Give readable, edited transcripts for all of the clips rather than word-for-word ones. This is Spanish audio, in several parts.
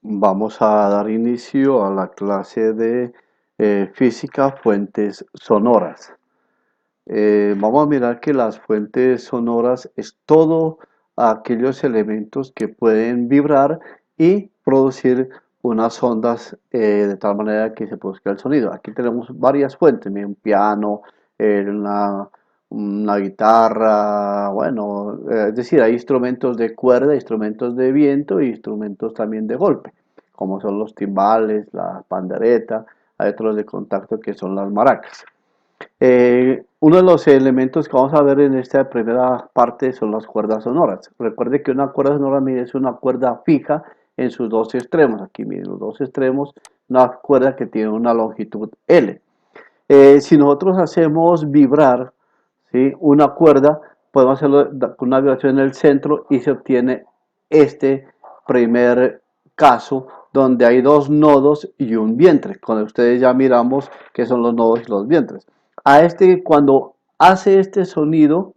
Vamos a dar inicio a la clase de física fuentes sonoras. Vamos a mirar que las fuentes sonoras es todo aquellos elementos que pueden vibrar y producir unas ondas de tal manera que se produzca el sonido. Aquí tenemos varias fuentes, miren, un piano, una guitarra, bueno, es decir, hay instrumentos de cuerda, instrumentos de viento y instrumentos también de golpe, como son los timbales, la pandereta, hay otros de contacto que son las maracas. Uno de los elementos que vamos a ver en esta primera parte son las cuerdas sonoras. Recuerde que una cuerda sonora mide es una cuerda fija en sus dos extremos. Aquí miden los dos extremos, una cuerda que tiene una longitud L. Si nosotros hacemos vibrar, ¿sí?, una cuerda, podemos hacerlo con una vibración en el centro y se obtiene este primer caso donde hay dos nodos y un vientre. Cuando ustedes ya miramos qué son los nodos y los vientres. A este, cuando hace este sonido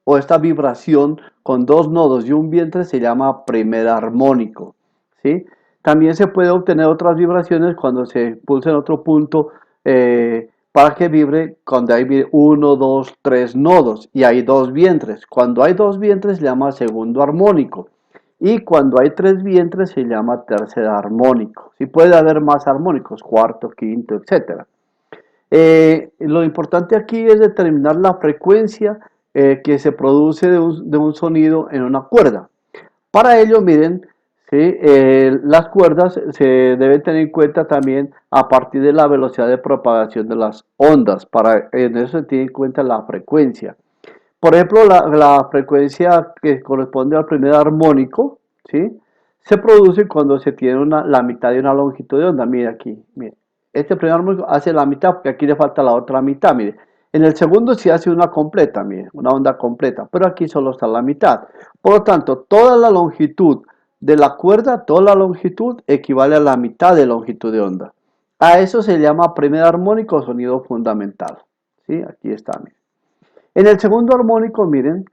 o esta vibración con dos nodos y un vientre, se llama primer armónico, ¿sí? También se puede obtener otras vibraciones cuando se pulsa en otro punto para que vibre cuando hay uno, dos, tres nodos y hay dos vientres. Cuando hay dos vientres se llama segundo armónico. Y cuando hay tres vientres se llama tercer armónico. Sí, puede haber más armónicos, cuarto, quinto, etc. Lo importante aquí es determinar la frecuencia que se produce de un sonido en una cuerda. Para ello, miren, ¿sí?, las cuerdas se deben tener en cuenta también a partir de la velocidad de propagación de las ondas. En eso se tiene en cuenta la frecuencia. Por ejemplo, la frecuencia que corresponde al primer armónico, ¿sí?, se produce cuando se tiene la mitad de una longitud de onda. Mire aquí, mire. Este primer armónico hace la mitad porque aquí le falta la otra mitad, mire. En el segundo sí hace una completa, mire, una onda completa, pero aquí solo está la mitad. Por lo tanto, toda la longitud de la cuerda, toda la longitud equivale a la mitad de longitud de onda. A eso se llama primer armónico, sonido fundamental. ¿Sí? Aquí está, mire. En el segundo armónico, miren,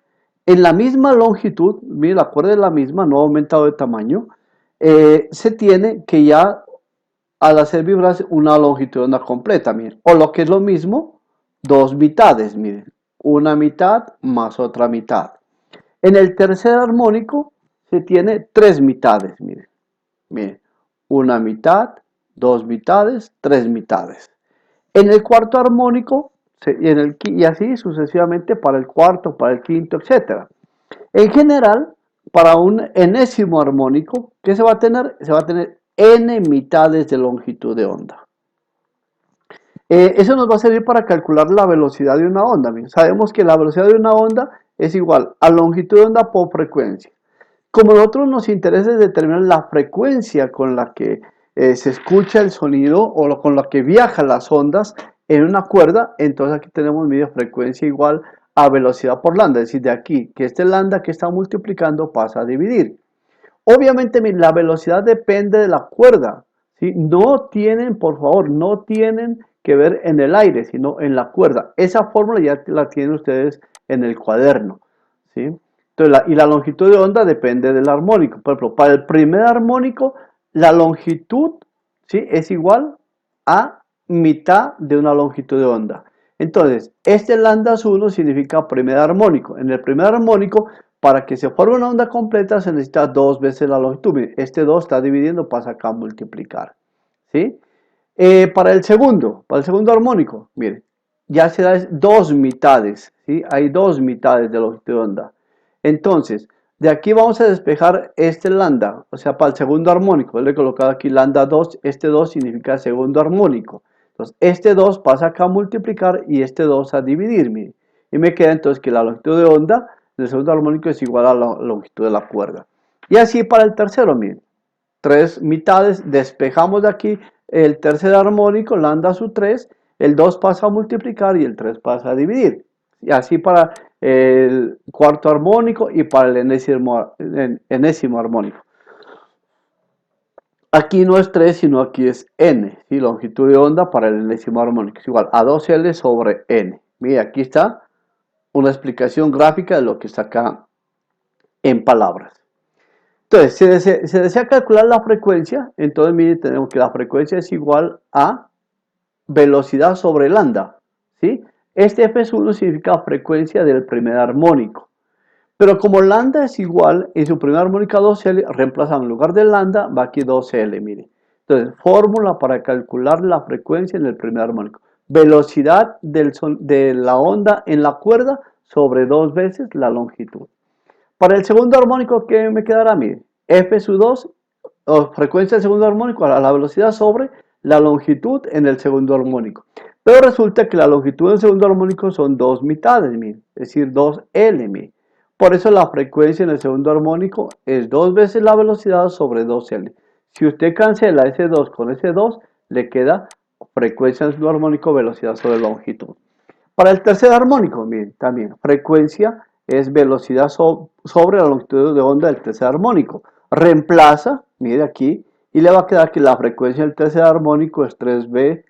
en la misma longitud, miren, la cuerda es la misma, no ha aumentado de tamaño, se tiene que ya al hacer vibrar una longitud de onda completa, miren, o lo que es lo mismo, dos mitades, miren, una mitad más otra mitad. En el tercer armónico se tiene tres mitades, miren, miren, una mitad, dos mitades, tres mitades. En el cuarto armónico, y así sucesivamente para el cuarto, para el quinto, etc. En general, para un enésimo armónico, ¿qué se va a tener? Se va a tener n mitades de longitud de onda. Eso nos va a servir para calcular la velocidad de una onda. Sabemos que la velocidad de una onda es igual a longitud de onda por frecuencia. Como a nosotros nos interesa determinar la frecuencia con la que se escucha el sonido o con la que viajan las ondas en una cuerda, entonces aquí tenemos media frecuencia igual a velocidad por lambda, es decir, de aquí, que este lambda que está multiplicando pasa a dividir. Obviamente la velocidad depende de la cuerda, ¿sí? No tienen, por favor, no tienen que ver en el aire, sino en la cuerda. Esa fórmula ya la tienen ustedes en el cuaderno, ¿sí? Entonces, y la longitud de onda depende del armónico. Por ejemplo, para el primer armónico, la longitud, ¿sí?, es igual a mitad de una longitud de onda. Entonces, este lambda 1 significa primer armónico. En el primer armónico, para que se forme una onda completa, se necesita dos veces la longitud. Este 2 está dividiendo, pasa acá a multiplicar, ¿sí? Para el segundo armónico, miren, ya se da dos mitades, ¿sí? Hay dos mitades de longitud de onda. Entonces, de aquí vamos a despejar este lambda, o sea, para el segundo armónico. Le he colocado aquí lambda 2, este 2 significa segundo armónico. Entonces, este 2 pasa acá a multiplicar y este 2 a dividir, miren. Y me queda entonces que la longitud de onda del segundo armónico es igual a la longitud de la cuerda. Y así para el tercero, miren. Tres mitades, despejamos de aquí el tercer armónico, lambda sub 3, el 2 pasa a multiplicar y el 3 pasa a dividir. Y así para el cuarto armónico y para el enésimo armónico. Aquí no es 3, sino aquí es n, ¿sí? Longitud de onda para el enésimo armónico es igual a 2L sobre n. Mira, aquí está una explicación gráfica de lo que está acá en palabras. Entonces, se desea calcular la frecuencia, entonces mire, tenemos que la frecuencia es igual a velocidad sobre lambda, ¿sí? Este F1 significa frecuencia del primer armónico. Pero como lambda es igual, en su primera armónica 2L, reemplazamos en lugar de lambda, va aquí 2L, mire. Entonces, fórmula para calcular la frecuencia en el primer armónico. Velocidad de la onda en la cuerda sobre 2 veces la longitud. Para el segundo armónico, ¿qué me quedará? Mire, F sub 2, o frecuencia del segundo armónico, a la velocidad sobre la longitud en el segundo armónico. Pero resulta que la longitud del segundo armónico son 2 mitades, mire, es decir, 2L, mire. Por eso la frecuencia en el segundo armónico es 2 veces la velocidad sobre 2L. Si usted cancela ese 2 con ese 2, le queda frecuencia en el segundo armónico, velocidad sobre longitud. Para el tercer armónico, miren, también frecuencia es velocidad sobre la longitud de onda del tercer armónico. Reemplaza, mire aquí, y le va a quedar que la frecuencia del tercer armónico es 3B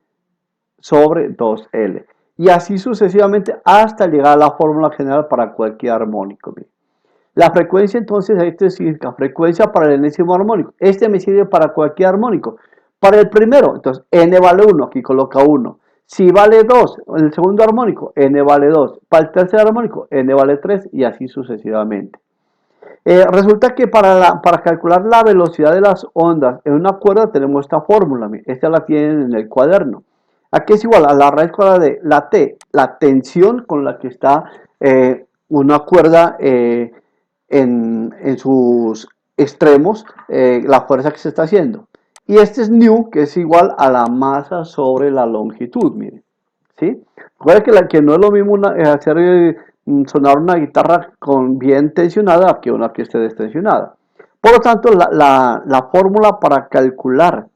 sobre 2L. Y así sucesivamente hasta llegar a la fórmula general para cualquier armónico. Miren. La frecuencia entonces, este significa frecuencia para el enésimo armónico. Este me sirve para cualquier armónico. Para el primero, entonces n vale 1, aquí coloca 1. Si vale 2, en el segundo armónico, n vale 2. Para el tercer armónico, n vale 3 y así sucesivamente. Resulta que para calcular la velocidad de las ondas en una cuerda tenemos esta fórmula. Esta la tienen en el cuaderno. Aquí es igual a la raíz cuadrada de la T, la tensión con la que está una cuerda en sus extremos, la fuerza que se está haciendo. Y este es nu, que es igual a la masa sobre la longitud, miren. ¿Sí? Recuerda que no es lo mismo hacer sonar una guitarra bien tensionada que una que esté destensionada. Por lo tanto, la fórmula para calcular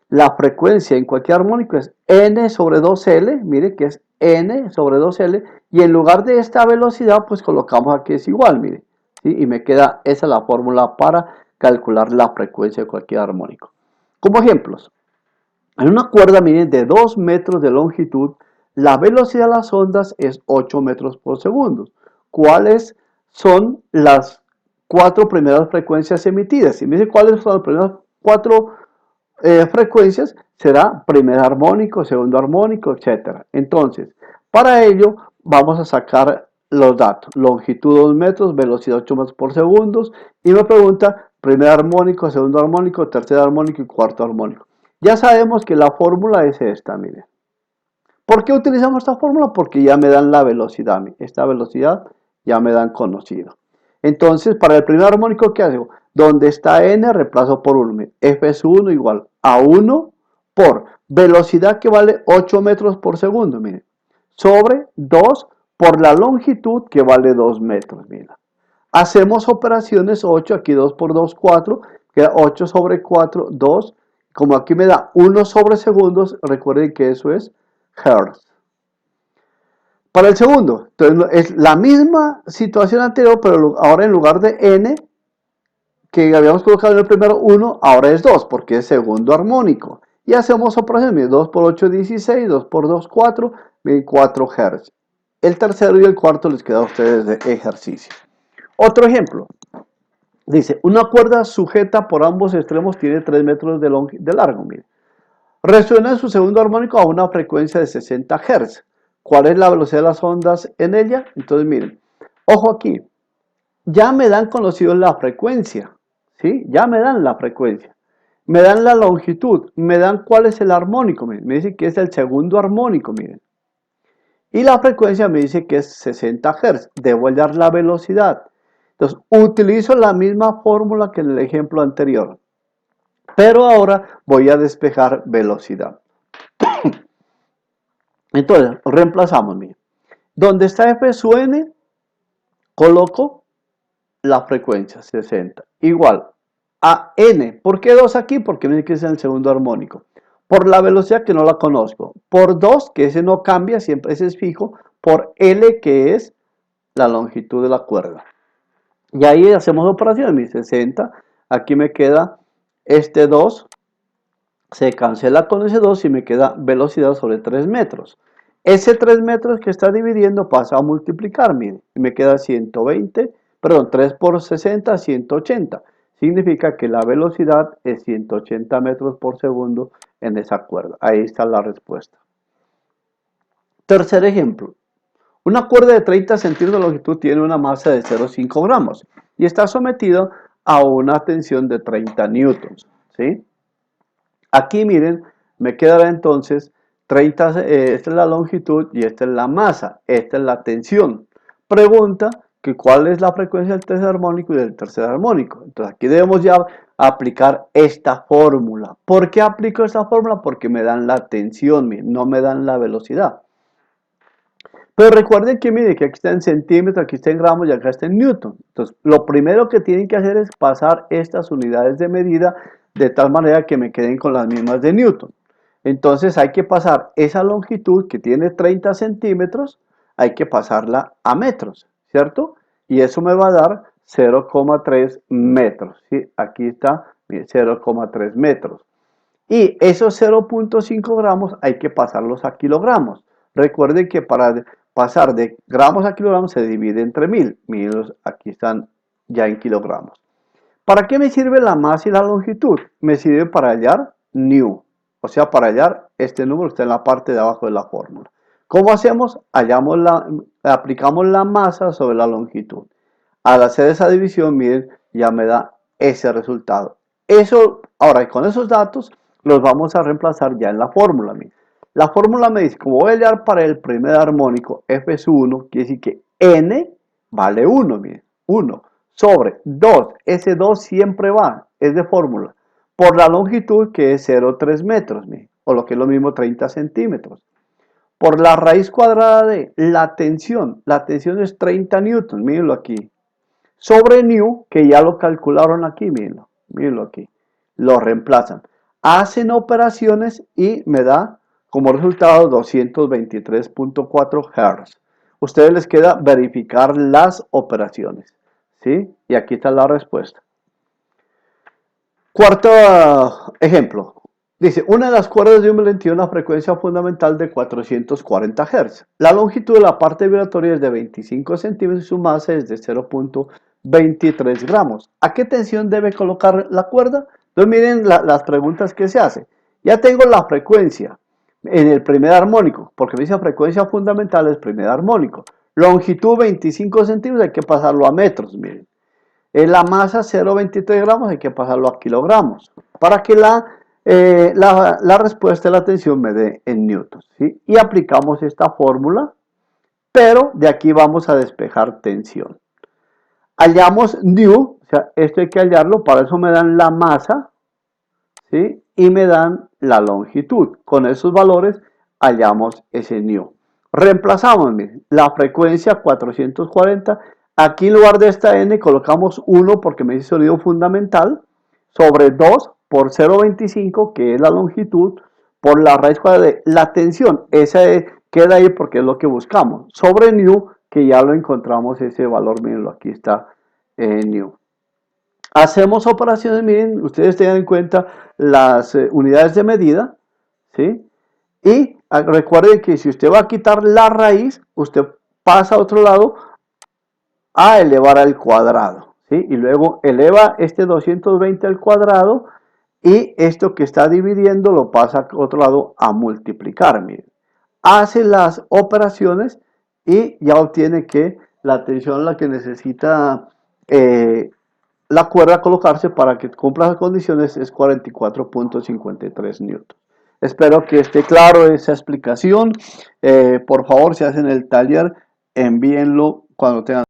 la frecuencia en cualquier armónico es n sobre 2L, mire que es n sobre 2L, y en lugar de esta velocidad, pues colocamos aquí es igual, mire, ¿sí? Y me queda esa la fórmula para calcular la frecuencia de cualquier armónico. Como ejemplos, en una cuerda, miren, de 2 metros de longitud, la velocidad de las ondas es 8 metros por segundo. ¿Cuáles son las 4 primeras frecuencias emitidas? Si me dice cuáles son las primeras 4 frecuencias, será primer armónico, segundo armónico, etc. Entonces, para ello vamos a sacar los datos. Longitud 2 metros, velocidad 8 metros por segundo. Y me pregunta primer armónico, segundo armónico, tercer armónico y cuarto armónico. Ya sabemos que la fórmula es esta, miren. ¿Por qué utilizamos esta fórmula? Porque ya me dan la velocidad. Esta velocidad ya me dan conocido. Entonces, para el primer armónico, ¿qué hago? Donde está n, reemplazo por 1. F es 1 igual a 1 por velocidad que vale 8 metros por segundo, miren. Sobre 2 por la longitud que vale 2 metros, miren. Hacemos operaciones 8, aquí 2 por 2, 4, queda 8 sobre 4, 2. Como aquí me da 1 sobre segundos, recuerden que eso es Hertz. Para el segundo, entonces es la misma situación anterior, pero ahora en lugar de n, que habíamos colocado en el primero 1, ahora es 2, porque es segundo armónico. Y hacemos operaciones, 2 por 8, 16, 2 por 2, 4, 4 Hz. El tercero y el cuarto les queda a ustedes de ejercicio. Otro ejemplo, dice, una cuerda sujeta por ambos extremos tiene 3 metros de largo, mire. Resuena en su segundo armónico a una frecuencia de 60 Hz. ¿Cuál es la velocidad de las ondas en ella? Entonces miren, ojo aquí, ya me dan conocido la frecuencia, ¿sí? Ya me dan la frecuencia. Me dan la longitud, me dan cuál es el armónico, miren. Me dice que es el segundo armónico, miren. Y la frecuencia me dice que es 60 Hz. Debo hallar la velocidad. Entonces, utilizo la misma fórmula que en el ejemplo anterior. Pero ahora voy a despejar velocidad. Entonces, reemplazamos, miren. Donde está F sub n, coloco la frecuencia 60. Igual a n. ¿Por qué 2 aquí? Porque me dice que es en el segundo armónico. Por la velocidad que no la conozco. Por 2, que ese no cambia, siempre ese es fijo. Por L, que es la longitud de la cuerda. Y ahí hacemos operaciones. Mi 60. Aquí me queda este 2. Se cancela con ese 2 y me queda velocidad sobre 3 metros. Ese 3 metros que está dividiendo pasa a multiplicar, miren, y me queda 120, perdón, 3 por 60, 180. significa que la velocidad es 180 metros por segundo en esa cuerda. Ahí está la respuesta. Tercer ejemplo. Una cuerda de 30 centímetros de longitud tiene una masa de 0,5 gramos y está sometido a una tensión de 30 newtons. ¿Sí? Aquí miren, me quedará entonces 30, esta es la longitud y esta es la masa, esta es la tensión. Pregunta que cuál es la frecuencia del tercer armónico y del tercer armónico. Entonces aquí debemos ya aplicar esta fórmula. ¿Por qué aplico esta fórmula? Porque me dan la tensión, no me dan la velocidad. Pero recuerden que mire que aquí está en centímetros, aquí está en gramos y acá está en newton. Entonces lo primero que tienen que hacer es pasar estas unidades de medida de tal manera que me queden con las mismas de newton. Entonces hay que pasar esa longitud que tiene 30 centímetros, hay que pasarla a metros, ¿cierto? Y eso me va a dar 0,3 metros. ¿Sí? Aquí está 0,3 metros. Y esos 0,5 gramos hay que pasarlos a kilogramos. Recuerden que para pasar de gramos a kilogramos se divide entre 1000. 1000 aquí están ya en kilogramos. ¿Para qué me sirve la masa y la longitud? Me sirve para hallar new. O sea, para hallar este número que está en la parte de abajo de la fórmula. ¿Cómo hacemos? Aplicamos la masa sobre la longitud. Al hacer esa división, miren, ya me da ese resultado. Ahora, con esos datos los vamos a reemplazar ya en la fórmula. Miren. La fórmula me dice, como voy a hallar para el primer armónico, f es 1, quiere decir que n vale 1, miren, 1 sobre 2, ese 2 siempre va, es de fórmula, por la longitud que es 0,3 metros, miren, o lo que es lo mismo 30 centímetros, por la raíz cuadrada de la tensión es 30 newtons, mírenlo aquí, sobre new, que ya lo calcularon aquí, mírenlo aquí, lo reemplazan, hacen operaciones y me da como resultado 223.4 Hz. Ustedes les queda verificar las operaciones, ¿sí? Y aquí está la respuesta. Cuarto ejemplo. Dice, una de las cuerdas de un violín tiene una frecuencia fundamental de 440 Hz. La longitud de la parte vibratoria es de 25 centímetros y su masa es de 0,23 gramos. ¿A qué tensión debe colocar la cuerda? Entonces miren las preguntas que se hacen. Ya tengo la frecuencia en el primer armónico, porque me dice frecuencia fundamental es primer armónico. Longitud 25 centímetros, hay que pasarlo a metros, miren. En la masa 0,23 gramos hay que pasarlo a kilogramos para que la respuesta de la tensión me dé en newtons. ¿Sí? Y aplicamos esta fórmula, pero de aquí vamos a despejar tensión. Hallamos new, o sea, esto hay que hallarlo, para eso me dan la masa, ¿sí? Y me dan la longitud. Con esos valores hallamos ese new. Reemplazamos, miren, la frecuencia 440. Aquí en lugar de esta n colocamos 1 porque me dice sonido fundamental, sobre 2 por 0,25, que es la longitud, por la raíz cuadrada de la tensión. Esa queda ahí porque es lo que buscamos. Sobre new, que ya lo encontramos ese valor, mírenlo, aquí está new. Hacemos operaciones, miren, ustedes tengan en cuenta las unidades de medida, ¿sí? Y recuerden que si usted va a quitar la raíz, usted pasa a otro lado a elevar al cuadrado, ¿sí? Y luego eleva este 220 al cuadrado y esto que está dividiendo lo pasa a otro lado a multiplicar, miren. Hace las operaciones y ya obtiene que la tensión la que necesita la cuerda colocarse para que cumpla las condiciones es 44.53 newtons. Espero que esté claro esa explicación. Por favor, si hacen el taller, envíenlo cuando tengan